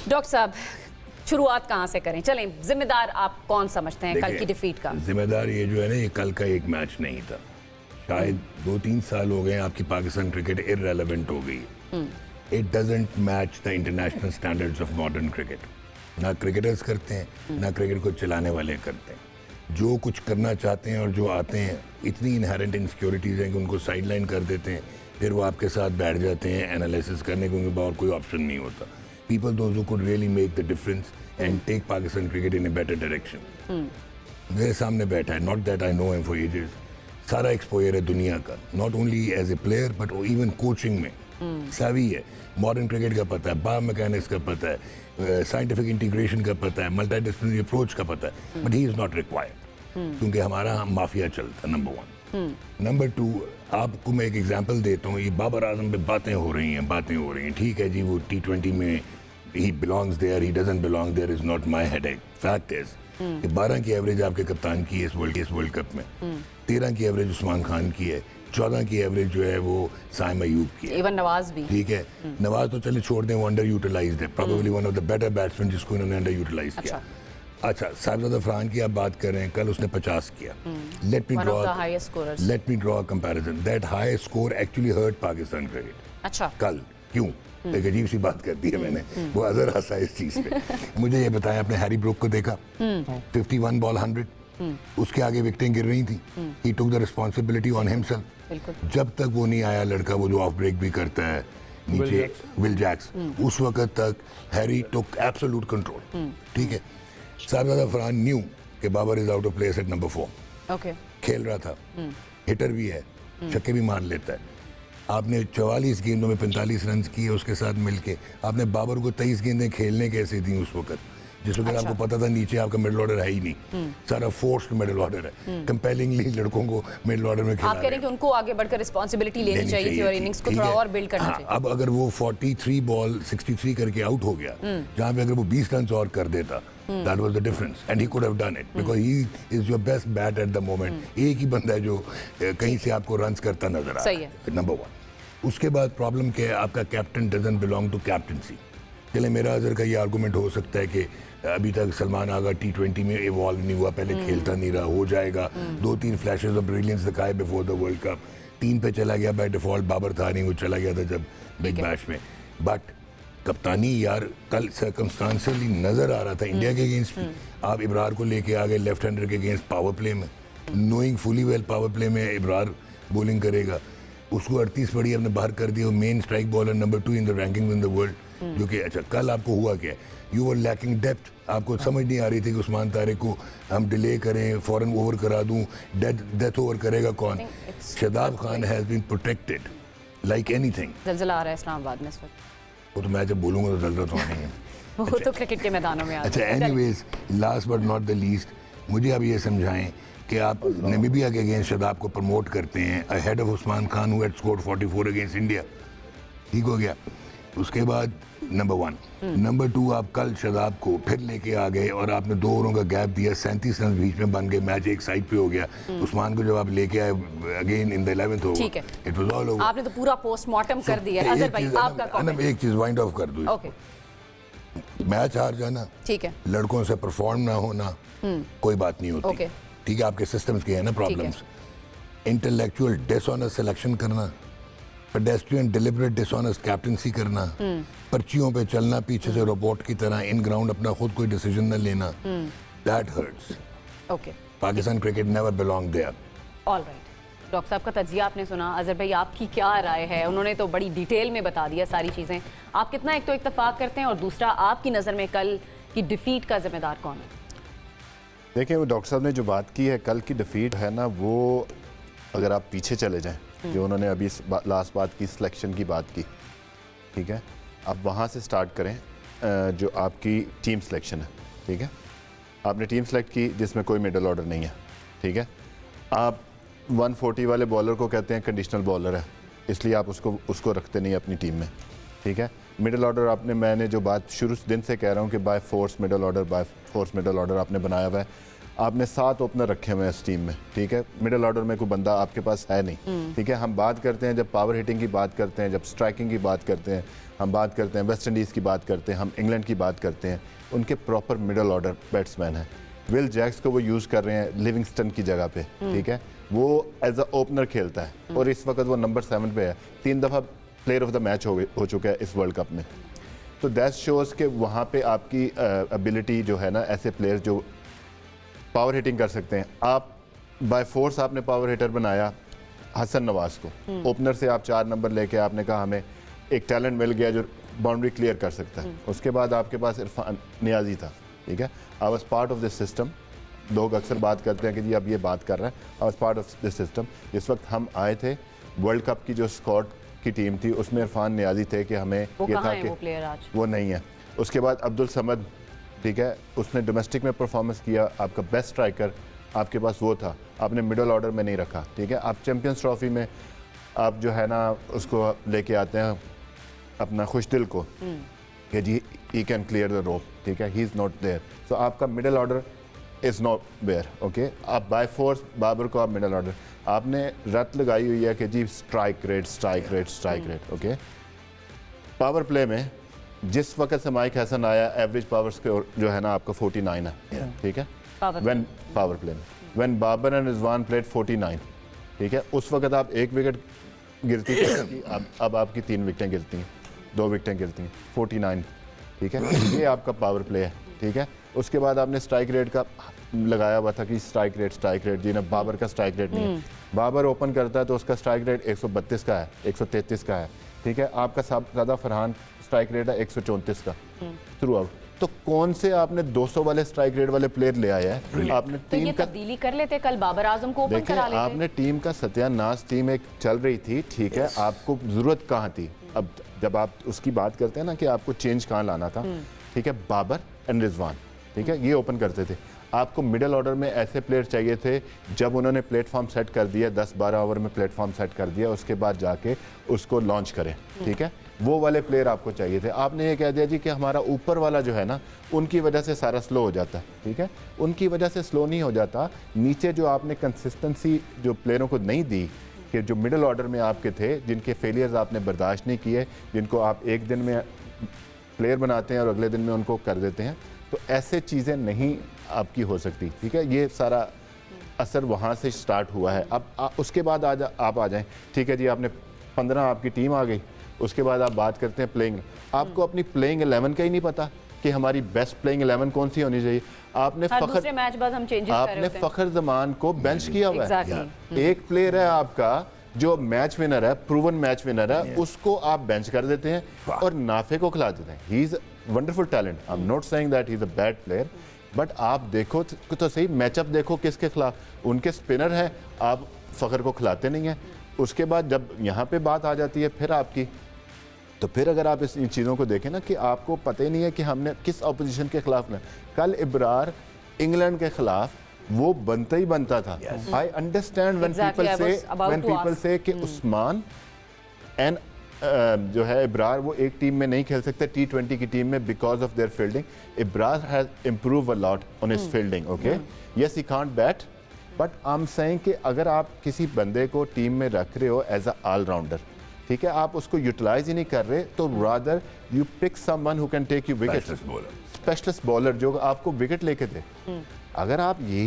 Doctor साहब, शुरुआत कहाँ से करें? चलें, जिम्मेदार आप कौन समझते हैं कल की डिफीट का? जिम्मेदार ये जो है ना, ये कल का एक मैच नहीं था। शायद 2-3 साल हो गए आपकी पाकिस्तान क्रिकेट इररेलेवेंट हो गई। It doesn't match the international standards of modern cricket. ना क्रिकेटर्स करते हैं, ना क्रिकेट को चलाने वाले करते हैं। जो कुछ करना चाहते हैं और जो आते हैं, इतनी इनहेरेंट इनसिक्योरिटीज़ हैं कि उनको साइडलाइन कर देते हैं, फिर वो आपके साथ बैठ जाते हैं एनालिसिस करने को, उनके और कोई ऑप्शन नहीं होता। People those who could really make the difference and take Pakistan cricket in a better direction. मेरे सामने बैठा है, not that I know him for ages. सारा एक्सपोजर है दुनिया का, not only as a player but even coaching में savvy है, मॉडर्न क्रिकेट का पता है, बायो मैकेनिक्स का पता है, साइंटिफिक इंटीग्रेशन का पता है, मल्टीडिसिप्लिनरी अप्रोच का पता है, but he is not required क्योंकि हमारा माफिया चलता है। नंबर 1। नंबर 2, आपको मैं एक एग्जांपल देता हूँ। ये बाबर आजम पे बातें हो रही हैं, ठीक है जी, वो T20 में he belongs there, he doesn't belong there is not my headache. Fact is कि 12 की एवरेज आपके कप्तान की है इस वर्ल्ड कप में, 13 की एवरेज उस्मान खान की है, 14 की एवरेज जो है वो साइम अयूब की है, इवन नवाज भी, ठीक है। नवाज तो चले छोड़ दें, वो अंडर यूटिलाइज्ड है, probably one of the better batsman जिसको इन्होंने अंडर यूटिलाइज किया। अच्छा, साहिबजादा फरहान की आप बात कर रहे हैं, कल उसने 50 किया। Let me draw comparison. That high score actually hurt Pakistan cricket. अच्छा, कल क्यों? एक अजीब सी बात कर दी है मैंने, वो अजर हंसा इस चीज पे। मुझे ये बताएं, आपने हैरी ब्रूक को देखा? 51 बॉल 100, उसके आगे विकेटें गिर रही थी। He took the responsibility on himself. जब तक वो नहीं आया लड़का, वो जो ऑफ ब्रेक भी करता है नीचे, विल जैक्स, उस वक्त तक हैरी टुक एब्सोल्यूट कंट्रोल, ठीक है। साहिबजादा फरहान न्यू कि Babar is out of place at number 4, खेल रहा था, हिटर भी है, छक्के भी मार लेता है। आपने 44 गेंदों में 45 रन किए उसके साथ मिलके। आपने बाबर को 23 गेंदें खेलने कैसे दी उस वक्त, जिस वक्त आपको पता था नीचे आपका मिडिल ऑर्डर है ही नहीं, सारा फोर्स्ड मिडिल ऑर्डर है। कंपेलिंगली लड़कों को मिडिल ऑर्डर में खेला। आप कह रहे हैं कि उनको आगे बढ़कर रिस्पांसिबिलिटी लेनी चाहिए थी और इनिंग्स को थोड़ा और बिल्ड करना चाहिए। अब अगर वो 43 बॉल 63 करके आउट हो गया, जहां पे अगर वो 20 रन और कर देता, that was the difference and he could have done it because he is your best bat at the moment. एक ही बंदा है जो कहीं से आपको रन्स करता नजर आ रहा है, नंबर 1। उसके बाद प्रॉब्लम क्या है, आपका captain doesn't belong to captaincy. चले, मेरा अजर का ये आर्गूमेंट हो सकता है कि अभी तक सलमान आगा T20 में इवॉल्व नहीं हुआ, पहले खेलता नहीं रहा, हो जाएगा। 2-3 फ्लैशेस ऑफ ब्रिलियंस दिखाए बिफोर द वर्ल्ड कप, 3 पे चला गया बाय डिफॉल्ट, बाबर था नहीं, वो चला गया था जब बिग बैश में। बट कप्तानी यार कल सर्कमस्टांशियली नजर आ रहा था इंडिया के अगेंस्ट भी। आप इब्रार को लेके आ गए लेफ्ट हैंडर के अगेंस्ट पावर प्ले में, knowing fully well power play में इब्रार बॉलिंग करेगा, उसको 38 पड़ी आपने बाहर कर दिया। Main strike bowler number 2 in the ranking in the world, जो कि अच्छा कल आपको हुआ क्या, यू वर लैकिंग डेप्थ। आपको समझ नहीं आ रही थी कि उस्मान तारिक को हम डिले करें, फौरन ओवर करा दूं, डेथ ओवर करेगा कौन? Shadab Khan has been protected like anything. जलजला आ रहा है इस्लामाबाद में इस वक्त। वो तो मैं जब बोलूंगा तो जल्द तो नहीं है। वो तो क्रिकेट के मैदानों में आता है। अच्छा, anyways, last but not the least, मुझे अब ये समझाएं कि आप नामीबिया के अगेंस्ट शादाब को प्रमोट करते हैं ahead of Usman Khan who had scored 44 against India, ठीक हो गया। उसके बाद नंबर 1, नंबर 2, आप कल शादाब को फिर लेके आ गए और आपने 2 ओवरों का गैप दिया, 37 रन बीच में बन गए, मैच एक साइड पे हो गया। उस्मान को जब आप लेके आए again in the 11th over, it was all over. आपने तो पूरा पोस्टमार्टम कर दिया। अजहर भाई, आपका कमेंट? एक चीज वाइंड ऑफ कर दूं, मैच हार जाना, ठीक है, लड़कों से परफॉर्म ना होना, कोई बात नहीं होती, ठीक है, आपके सिस्टम्स के हैं ना प्रॉब्लम्स। इंटेलेक्चुअल डिसऑनेस्ट सिलेक्शन करना, पेडेस्ट्रियन डिलिबरेट डिसऑनेस्ट कैप्टनसी करना, पर्चियों पे चलना पीछे से रोबोट की तरह, इन ग्राउंड अपना खुद कोई डिसीजन न लेना, that hurts. Okay, Pakistan cricket never belong there. Alright, doctor साहब का तजिया आपने सुना। अजहर भाई, आपकी क्या राय है? उन्होंने तो बड़ी डिटेल में बता दिया सारी चीज़ें। आप कितना एक तो इत्तेफाक करते हैं, और दूसरा आपकी नज़र में कल की डिफीट का जिम्मेदार कौन है? देखिए, वो डॉक्टर साहब ने जो बात की है, कल की डिफीट है ना, वो अगर आप पीछे चले जाएं, जो उन्होंने अभी लास्ट बात की, सिलेक्शन की बात की, ठीक है, आप वहाँ से स्टार्ट करें। जो आपकी टीम सिलेक्शन है, ठीक है, आपने टीम सेलेक्ट की जिसमें कोई मिडल ऑर्डर नहीं है, ठीक है, आप 140 वाले बॉलर को कहते हैं कंडीशनल बॉलर है, इसलिए आप उसको रखते नहीं अपनी टीम में, ठीक है। मिडल ऑर्डर आपने, मैंने जो बात शुरू दिन से कह रहा हूँ कि बाय फोर्स मिडल ऑर्डर आपने बनाया हुआ है। आपने 7 ओपनर रखे हुए हैं इस टीम में, ठीक है। मिडिल ऑर्डर में कोई बंदा आपके पास है नहीं, ठीक है। हम बात करते हैं जब पावर हिटिंग की बात करते हैं, जब स्ट्राइकिंग की बात करते हैं, हम बात करते हैं वेस्ट इंडीज़ की बात करते हैं, हम इंग्लैंड की बात करते हैं, उनके प्रॉपर मिडिल ऑर्डर बैट्समैन हैं। विल जैक्स को वो यूज़ कर रहे हैं लिविंगस्टन की जगह पे, ठीक है। वो एज अ ओपनर खेलता है और इस वक्त वो नंबर 7 पे है। 3 दफ़ा प्लेयर ऑफ द मैच हो चुका है इस वर्ल्ड कप में। तो दैट शोज़ के वहाँ पे आपकी एबिलिटी जो है ना, ऐसे प्लेयर्स जो पावर हिटिंग कर सकते हैं। आप बाय फोर्स आपने पावर हिटर बनाया हसन नवाज को, ओपनर से आप 4 नंबर लेके आपने कहा हमें एक टैलेंट मिल गया जो बाउंड्री क्लियर कर सकता है। उसके बाद आपके पास इरफान नियाजी था, ठीक है। I was part of this system. लोग अक्सर बात करते हैं कि जी अब ये बात कर रहा है, I was part of this system. जिस वक्त हम आए थे वर्ल्ड कप की जो स्क्वाड की टीम थी उसमें इरफान नियाजी थे कि हमें वो ये कहाँ था है कि वो प्लेयर आज? वो नहीं है। उसके बाद अब्दुल समद, ठीक है, उसने डोमेस्टिक में परफॉर्मेंस किया, आपका बेस्ट स्ट्राइकर आपके पास वो था, आपने मिडिल ऑर्डर में नहीं रखा, ठीक है। आप चैंपियंस ट्रॉफी में आप जो है ना उसको लेके आते हैं अपना खुशदिल को कि जी he can clear the rope, ठीक है, he is not there. So आपका middle order is not there, okay. आप बाय फोर्स बाबर को आप मिडिल ऑर्डर, आपने रट लगाई हुई है कि जी strike rate, okay. Power play में जिस वक्त से माइक हैसन आया एवरेज पावर स्कोर जो है ना आपका 49 है, ठीक है। व्हेन पावर प्ले में when Babar and Rizwan played 49, ठीक है, उस वक्त आप 1 विकेट गिरती थी, अब आपकी 3 विकेटें गिरती हैं, 2 विकेटें गिरती हैं, 49, ठीक है। ये आपका पावर प्ले है, ठीक है। उसके बाद आपने स्ट्राइक रेट का लगाया हुआ था कि स्ट्राइक रेट जी ना, बाबर का स्ट्राइक रेट नहीं है। बाबर ओपन करता है तो उसका स्ट्राइक रेट 132 का है, 133 का है, ठीक है। आपका सादा फरहान स्ट्राइक रेट है 134 का थ्रू आउट। तो कौन से आपने 200 वाले स्ट्राइक रेट वाले प्लेयर ले आया है? आपने तो टीम ये का तब्दीली कर लेते, कल बाबर आजम को ओपन देखिए, करा लेते। आपने टीम का सत्यानाश, टीम एक चल रही थी, ठीक है, आपको जरूरत कहाँ थी? अब जब आप उसकी बात करते हैं ना कि आपको चेंज कहाँ लाना था, ठीक है, बाबर एंड रिजवान, ठीक है, ये ओपन करते थे। आपको मिडिल ऑर्डर में ऐसे प्लेयर चाहिए थे जब उन्होंने प्लेटफॉर्म सेट कर दिया, 10-12 ओवर में प्लेटफॉर्म सेट कर दिया, उसके बाद जाके उसको लॉन्च करें, ठीक है, वो वाले प्लेयर आपको चाहिए थे। आपने ये कह दिया जी कि हमारा ऊपर वाला जो है ना उनकी वजह से सारा स्लो हो जाता है, ठीक है। उनकी वजह से स्लो नहीं हो जाता, नीचे जो आपने कंसिस्टेंसी जो प्लेयरों को नहीं दी, कि जो मिडिल ऑर्डर में आपके थे, जिनके फेलियर्स आपने बर्दाश्त नहीं किए, जिनको आप एक दिन में प्लेयर बनाते हैं और अगले दिन में उनको कर देते हैं, तो ऐसे चीज़ें नहीं आपकी हो सकती, ठीक है। ये सारा असर वहाँ से स्टार्ट हुआ है। अब उसके बाद आप आ जाएं, ठीक है जी, आपने 15 आपकी टीम आ गई, उसके बाद आप बात करते हैं प्लेइंग। आपको अपनी प्लेइंग 11 का ही नहीं पता कि हमारी बेस्ट प्लेइंग 11 कौन सी होनी चाहिए। आपने दूसरे मैच बाद हम चेंजेस कर रहे होते हैं। फ़खर जमान को बेंच किया हुआ है। Exactly. एक प्लेयर है आपका जो मैच विनर है, प्रूवन मैच विनर है, उसको आप बेंच कर देते हैं और नाफे को खिला देते हैं। He is wonderful talent, I am not saying that he is a bad player, but आप देखो तो सही, मैचअप देखो किसके खिलाफ, उनके स्पिनर हैं, आप फ़खर को खिलाते नहीं हैं। उसके बाद जब यहाँ पे बात आ जाती है फिर आपकी, तो फिर अगर आप इन चीज़ों को देखें ना कि आपको पता ही नहीं है कि हमने किस ऑपोजिशन के खिलाफ ना, कल इब्रार इंग्लैंड के खिलाफ वो बनता ही बनता था। आई अंडरस्टैंड व्हेन पीपल से कि उस्मान एंड जो है इब्रार वो एक टीम में नहीं खेल सकते T20 की टीम में because of their fielding. Ibrar has improve a lot on his fielding, okay, yes he can't bat, but I am saying कि अगर आप किसी बंदे को टीम में रख रहे हो एज अ ऑलराउंडर, ठीक है, आप उसको यूटिलाइज ही नहीं कर रहे, तो rather you pick someone who can take you wicket, specialist bowler जो आपको विकेट लेके दे। अगर आप ये